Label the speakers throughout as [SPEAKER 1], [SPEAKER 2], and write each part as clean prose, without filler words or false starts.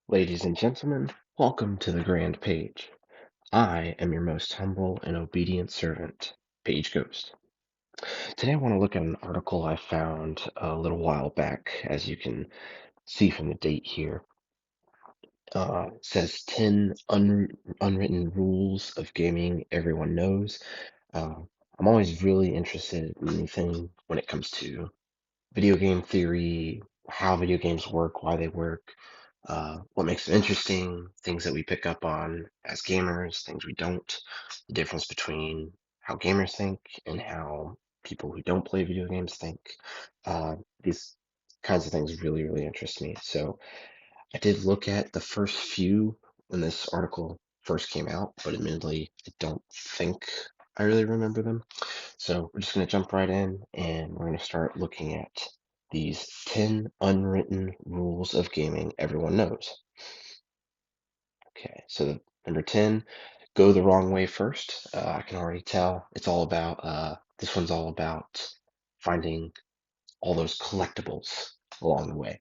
[SPEAKER 1] Ladies and gentlemen, welcome to the Grand Page. I am your most humble and obedient servant, Page Ghost. Today I want to look at an article I found a little while back, as you can see from the date here. It says 10 unwritten rules of gaming everyone knows. Uh, I'm always really interested in anything when it comes to video game theory, how video games work, why they work, what makes them interesting, things that we pick up on as gamers, things we don't, the difference between how gamers think and how people who don't play video games think. These kinds of things really, really interest me. So I did look at the first few when this article first came out, but admittedly, I don't think I really remember them. So we're just going to jump right in and we're going to start looking at these 10 unwritten rules of gaming everyone knows. Okay, so number 10, go the wrong way first. I can already tell it's all about, this one's all about finding all those collectibles along the way.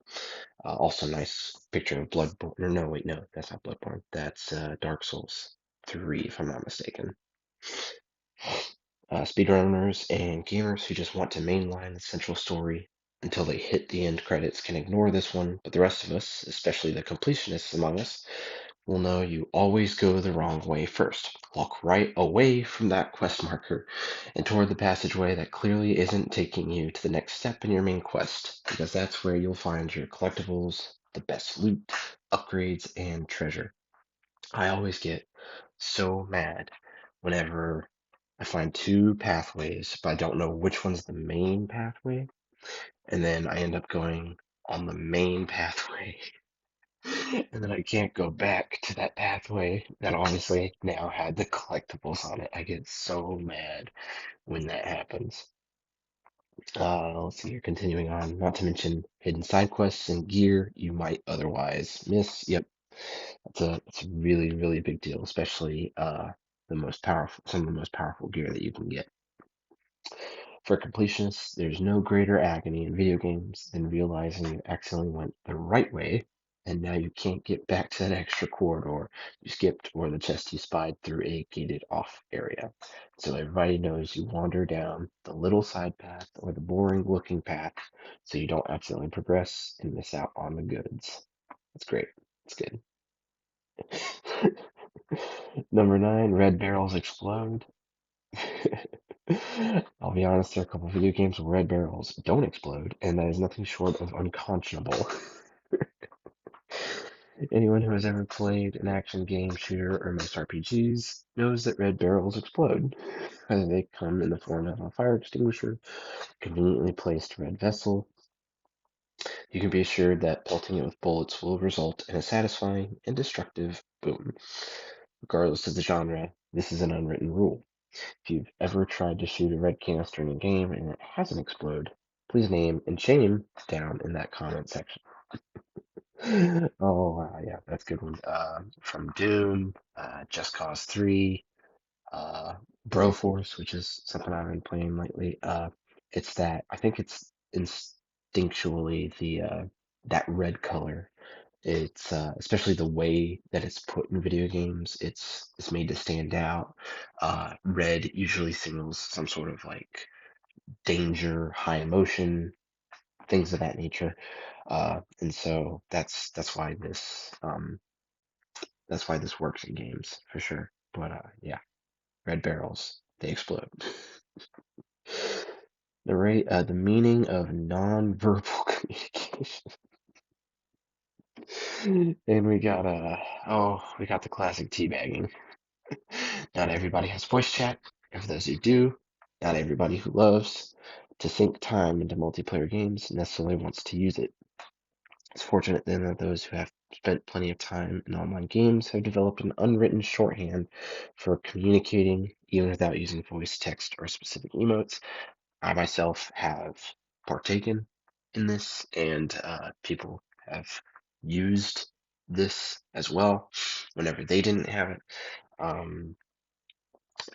[SPEAKER 1] Also, nice picture of Bloodborne. No, wait, no, that's not Bloodborne. That's Dark Souls 3, if I'm not mistaken. Speedrunners and gamers who just want to mainline the central story until they hit the end credits can ignore this one, but the rest of us, especially the completionists among us, will know you always go the wrong way first. Walk right away from that quest marker and toward the passageway that clearly isn't taking you to the next step in your main quest, because that's where you'll find your collectibles, the best loot, upgrades, and treasure. I always get so mad whenever I find two pathways, but I don't know which one's the main pathway, and then I end up going on the main pathway, and then I can't go back to that pathway that obviously now had the collectibles on it. I get so mad when that happens. Let's see here, continuing on, not to mention hidden side quests and gear you might otherwise miss. Yep, it's a really, really big deal, especially the most powerful, some of the most powerful gear that you can get. For completionists, there's no greater agony in video games than realizing you accidentally went the right way, and now you can't get back to that extra corridor you skipped or the chest you spied through a gated off area. So everybody knows you wander down the little side path or the boring looking path so you don't accidentally progress and miss out on the goods. That's great. That's good. Number 9, red barrels explode. I'll be honest, there are a couple of video games where red barrels don't explode, and that is nothing short of unconscionable. Anyone who has ever played an action game, shooter, or most RPGs knows that red barrels explode. Whether they come in the form of a fire extinguisher, conveniently placed red vessel, you can be assured that pelting it with bullets will result in a satisfying and destructive boom. Regardless of the genre, this is an unwritten rule. If you've ever tried to shoot a red canister in a game and it hasn't exploded, please name and shame down in that comment section. Oh, yeah, that's a good one. From Doom, Just Cause 3, uh, Broforce, which is something I've been playing lately. It's that, I think it's instinctually that red color. It's especially the way that it's put in video games. It's made to stand out. Red usually signals some sort of like danger, high emotion, things of that nature. And so that's why this works in games for sure. But yeah, red barrels, they explode. The meaning of nonverbal communication. And we got the classic teabagging. Not everybody has voice chat, and for those who do, not everybody who loves to sink time into multiplayer games necessarily wants to use it. It's fortunate then that those who have spent plenty of time in online games have developed an unwritten shorthand for communicating even without using voice, text, or specific emotes. I myself have partaken in this, and people have used this as well whenever they didn't have it. Um,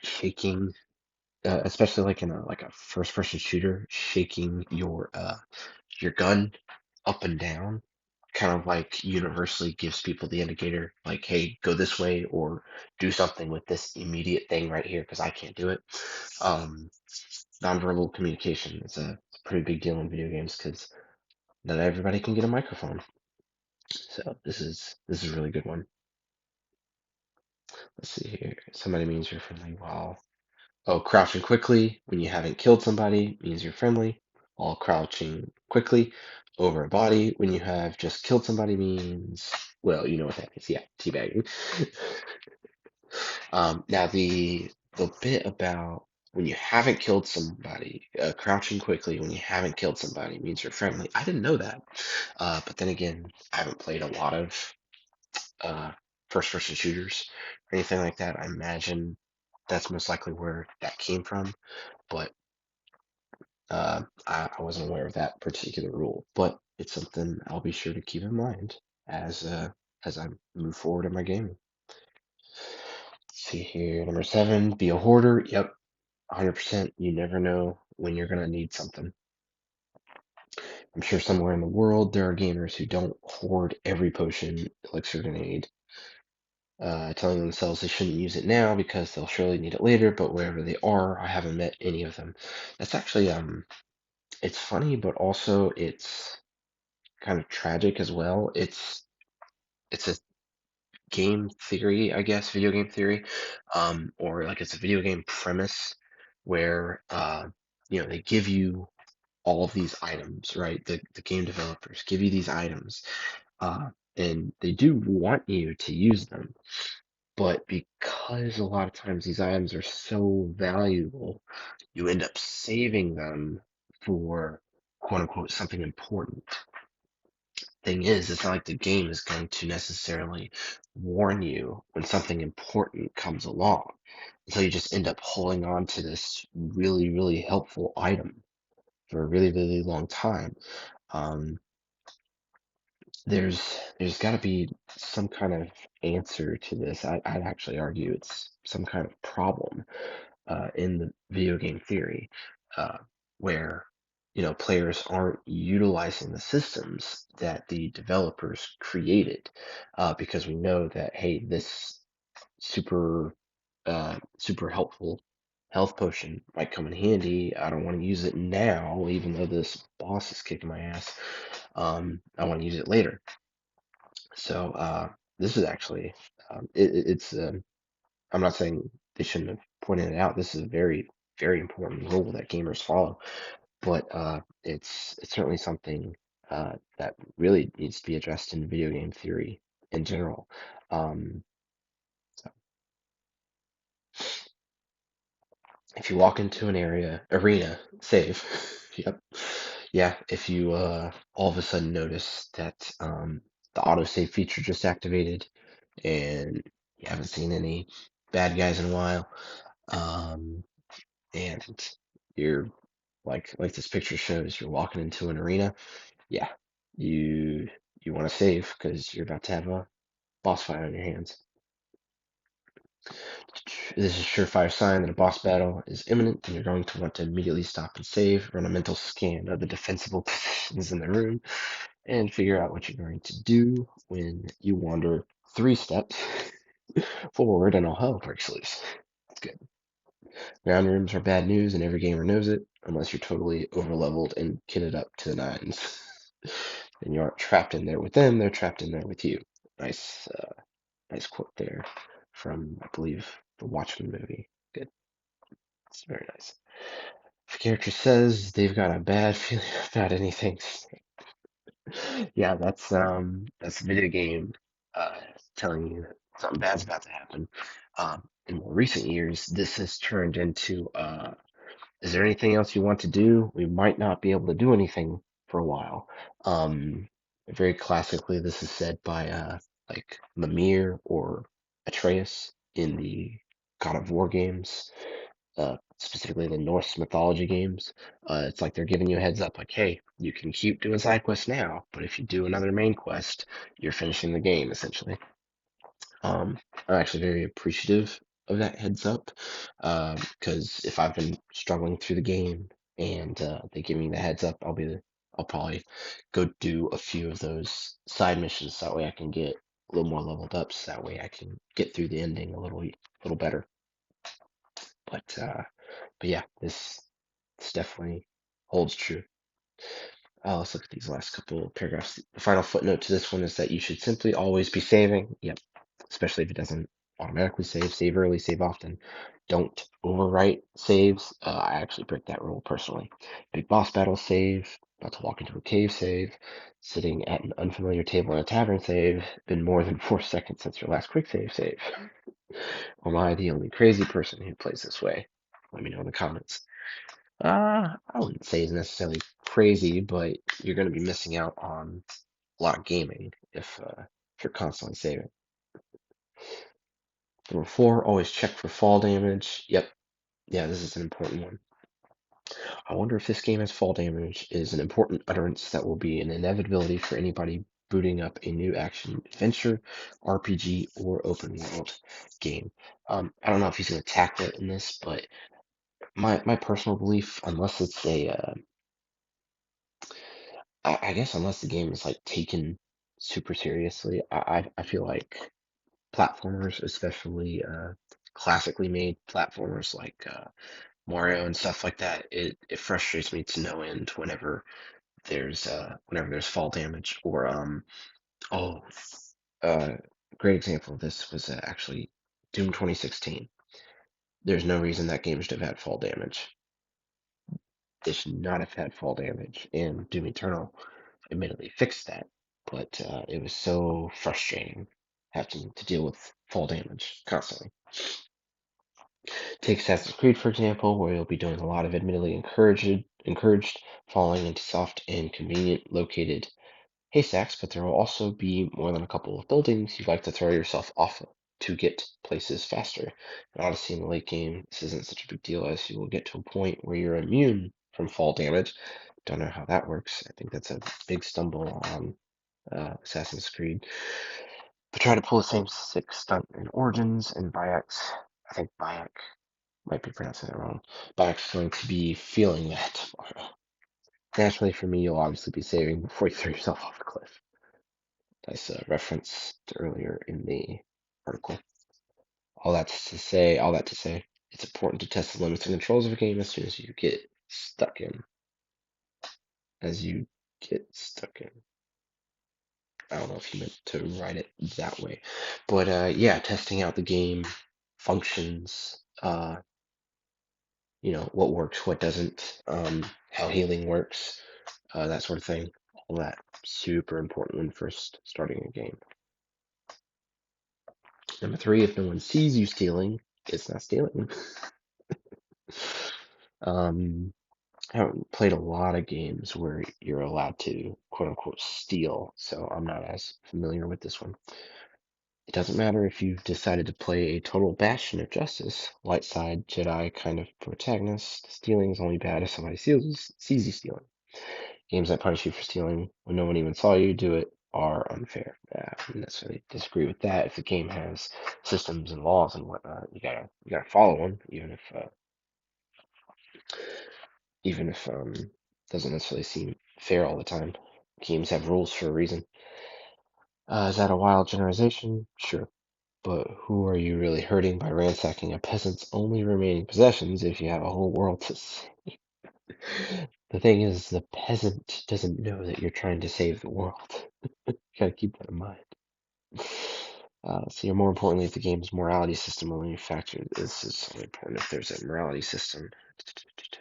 [SPEAKER 1] Shaking, especially like in a first person shooter, shaking your gun up and down kind of like universally gives people the indicator, like, hey, go this way or do something with this immediate thing right here because I can't do it. Um, Nonverbal communication is a pretty big deal in video games because not everybody can get a microphone. So this is a really good one. Let's see here. Somebody means you're friendly. Wow. Oh, crouching quickly when you haven't killed somebody means you're friendly. While crouching quickly over a body when you have just killed somebody means, well, you know what that means. Yeah, teabagging. Now the bit about when you haven't killed somebody, crouching quickly when you haven't killed somebody means you're friendly. I didn't know that. But then again, I haven't played a lot of uh, first-person shooters or anything like that. I imagine that's most likely where that came from. But I wasn't aware of that particular rule, but it's something I'll be sure to keep in mind as uh, as I move forward in my gaming. Let's see here, number 7, be a hoarder. Yep, 100%. You never know when you're gonna need something. I'm sure somewhere in the world there are gamers who don't hoard every potion, elixir, grenade, telling themselves they shouldn't use it now because they'll surely need it later. But wherever they are, I haven't met any of them. That's actually it's funny, but also it's kind of tragic as well. It's a game theory, I guess, video game theory, or like it's a video game premise where they give you all of these items, right? The game developers give you these items, and they do want you to use them, but because a lot of times these items are so valuable, you end up saving them for quote unquote something important. Thing is, it's not like the game is going to necessarily warn you when something important comes along. So you just end up holding on to this really, really helpful item for a really, really long time. Um, there's got to be some kind of answer to this. I'd actually argue it's some kind of problem in the video game theory, uh, where players aren't utilizing the systems that the developers created, because we know that, hey, this super super helpful health potion might come in handy. I don't want to use it now, even though this boss is kicking my ass. I want to use it later. So this is actually it's I'm not saying they shouldn't have pointed it out. This is a very, very important rule that gamers follow, but it's certainly something that really needs to be addressed in video game theory in general. Um, so if you walk into an arena, save. Yep. Yeah, if you all of a sudden notice that the autosave feature just activated and you haven't seen any bad guys in a while, um, and you're like this picture shows, you're walking into an arena. Yeah, you you want to save because you're about to have a boss fight on your hands. This is a surefire sign that a boss battle is imminent, and you're going to want to immediately stop and save, run a mental scan of the defensible positions in the room, and figure out what you're going to do when you wander 3 steps forward and all hell breaks loose. That's good. Ground rooms are bad news, and every gamer knows it, unless you're totally overleveled and kitted up to the nines. And you aren't trapped in there with them; they're trapped in there with you. Nice, nice quote there from, I believe, the Watchmen movie. Good, it's very nice. If a character says they've got a bad feeling about anything, yeah, that's a video game telling you something bad's about to happen. In more recent years, this has turned into is there anything else you want to do? We might not be able to do anything for a while. Very classically, this is said by like Mimir or Atreus in the God of War games, specifically the Norse mythology games. It's like they're giving you a heads up, like, hey, you can keep doing side quests now, but if you do another main quest, you're finishing the game essentially. I'm actually very appreciative of that heads up, because if I've been struggling through the game and they give me the heads up, I'll probably go do a few of those side missions. So that way I can get a little more leveled up. So that way I can get through the ending a little better. But yeah, this definitely holds true. Let's look at these last couple of paragraphs. The final footnote to this one is that you should simply always be saving. Yep, especially if it doesn't automatically save. Save early, save often. Don't overwrite saves. I actually break that rule personally. Big boss battle save. About to walk into a cave save. Sitting at an unfamiliar table in a tavern save. Been more than 4 seconds since your last quick save. Or am I the only crazy person who plays this way? Let me know in the comments. I wouldn't say it's necessarily crazy, but you're going to be missing out on a lot of gaming if you're constantly saving. Number 4, always check for fall damage. Yep, yeah, this is an important one. I wonder if this game has fall damage is an important utterance that will be an inevitability for anybody booting up a new action adventure, RPG, or open world game. I don't know if he's going to tackle it in this, but my personal belief, unless it's I guess unless the game is like taken super seriously, I feel like platformers, especially classically made platformers like Mario and stuff like that, it frustrates me to no end whenever there's fall damage or oh uh great example of this was actually Doom 2016. There's no reason that game should have had fall damage. It should not have had fall damage, and Doom Eternal admittedly fixed that, but it was so frustrating having to deal with fall damage constantly. Take Assassin's Creed, for example, where you'll be doing a lot of admittedly encouraged falling into soft and convenient located haystacks, but there will also be more than a couple of buildings you'd like to throw yourself off of to get places faster. In Odyssey in the late game, this isn't such a big deal as you will get to a point where you're immune from fall damage. Don't know how that works. I think that's a big stumble on Assassin's Creed. But try to pull the same sick stunt in Origins and Bayek's. I think Bayek might be pronouncing it wrong. Bayek's going to be feeling that tomorrow. Naturally, for me, you'll obviously be saving before you throw yourself off the cliff. That's a reference to earlier in the article. All that to say, it's important to test the limits and controls of a game as soon as you get stuck in. As you get stuck in. I don't know if you meant to write it that way, but yeah, testing out the game functions, what works, what doesn't, how healing works, that sort of thing. All that super important when first starting a game. Number 3, if no one sees you stealing, it's not stealing. um, I haven't played a lot of games where you're allowed to quote unquote steal, so I'm not as familiar with this one. It doesn't matter if you've decided to play a total bastion of justice, light side Jedi kind of protagonist. Stealing is only bad if somebody sees you stealing. Games that punish you for stealing when no one even saw you do it are unfair. I wouldn't necessarily disagree with that. If the game has systems and laws and whatnot, you gotta follow them, even if doesn't necessarily seem fair all the time. Games have rules for a reason. Is that a wild generalization? Sure. But who are you really hurting by ransacking a peasant's only remaining possessions if you have a whole world to save? The thing is, the peasant doesn't know that you're trying to save the world. You gotta keep that in mind. So, more importantly, if the game's morality system only factor, this is only important if there's a morality system.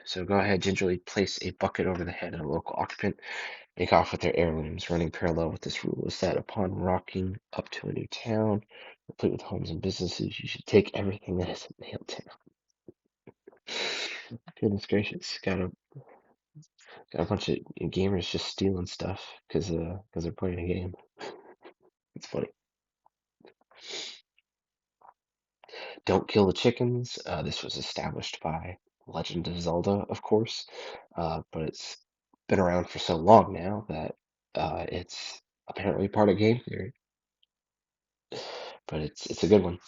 [SPEAKER 1] So go ahead, gingerly place a bucket over the head of a local occupant. Make off with their heirlooms. Running parallel with this rule is that upon rocking up to a new town, complete with homes and businesses, you should take everything that isn't nailed down. Goodness gracious, got a bunch of gamers just stealing stuff because they're playing a game. It's funny. Don't kill the chickens. This was established by Legend of Zelda, of course, but it's been around for so long now that it's apparently part of game theory. But it's a good one.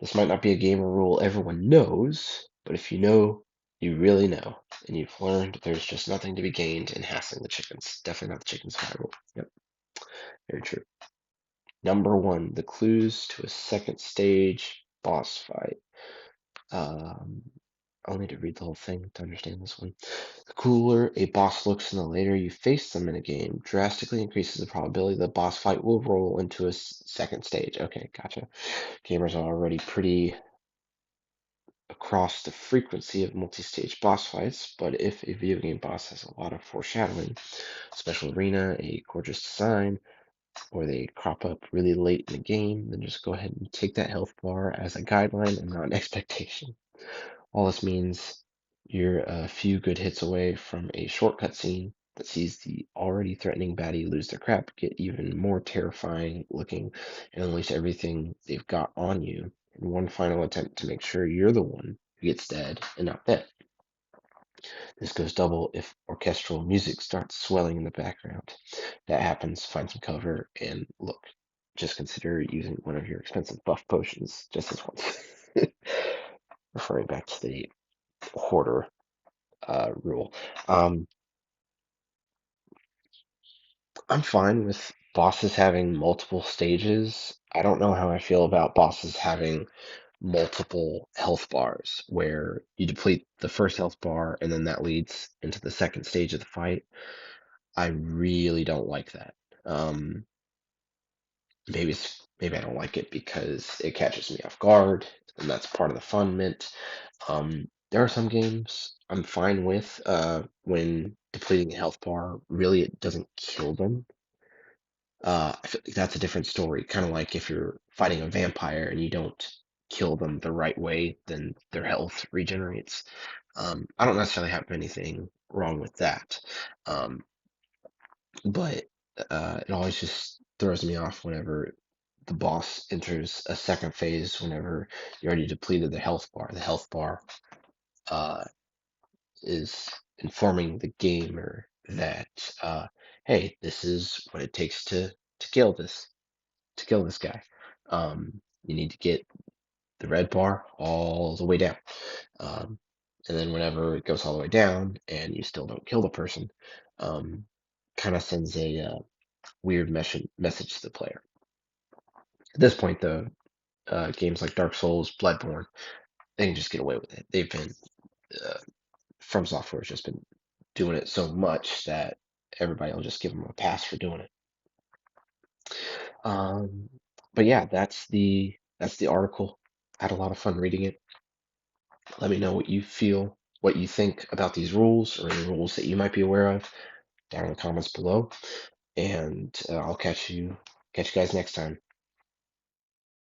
[SPEAKER 1] This might not be a game or rule everyone knows, but if you know, you really know. and you've learned there's just nothing to be gained in hassling the chickens. Definitely not the chickens' rule. Yep, very true. Number one, the clues to a second stage boss fight. Um, I'll need to read the whole thing to understand this one. The cooler a boss looks and the later you face them in a game drastically increases the probability the boss fight will roll into a second stage. Okay, gotcha. Gamers are already pretty across the frequency of multi-stage boss fights, but if a video game boss has a lot of foreshadowing, special arena, a gorgeous design, or they crop up really late in the game, then just go ahead and take that health bar as a guideline and not an expectation. All this means you're a few good hits away from a shortcut scene that sees the already threatening baddie lose their crap, get even more terrifying looking, and unleash everything they've got on you in one final attempt to make sure you're the one who gets dead and not them. This goes double if orchestral music starts swelling in the background. That happens, find some cover, and look. Just consider using one of your expensive buff potions just as once. Referring back to the hoarder rule. Um, I'm fine with bosses having multiple stages. I don't know how I feel about bosses having multiple health bars where you deplete the first health bar and then that leads into the second stage of the fight. I really don't like that. Um, maybe I don't like it because it catches me off guard, and that's part of the fun mint. There are some games I'm fine with when depleting a health bar really it doesn't kill them. I feel like that's a different story. Kind of like if you're fighting a vampire and you don't kill them the right way, then their health regenerates. I don't necessarily have anything wrong with that. Um, but it always just throws me off whenever the boss enters a second phase, whenever you already depleted the health bar. The health bar uh, is informing the gamer that, hey, this is what it takes to kill this guy. You need to get the red bar all the way down. Um, and then whenever it goes all the way down and you still don't kill the person, um, kind of sends a weird message to the player. At this point, though, games like Dark Souls, Bloodborne, they can just get away with it. They've been uh, From Software's just been doing it so much that everybody will just give them a pass for doing it. Um, but yeah, that's the article. I had a lot of fun reading it. Let me know what you feel, what you think about these rules or any rules that you might be aware of down in the comments below. And I'll catch you guys next time.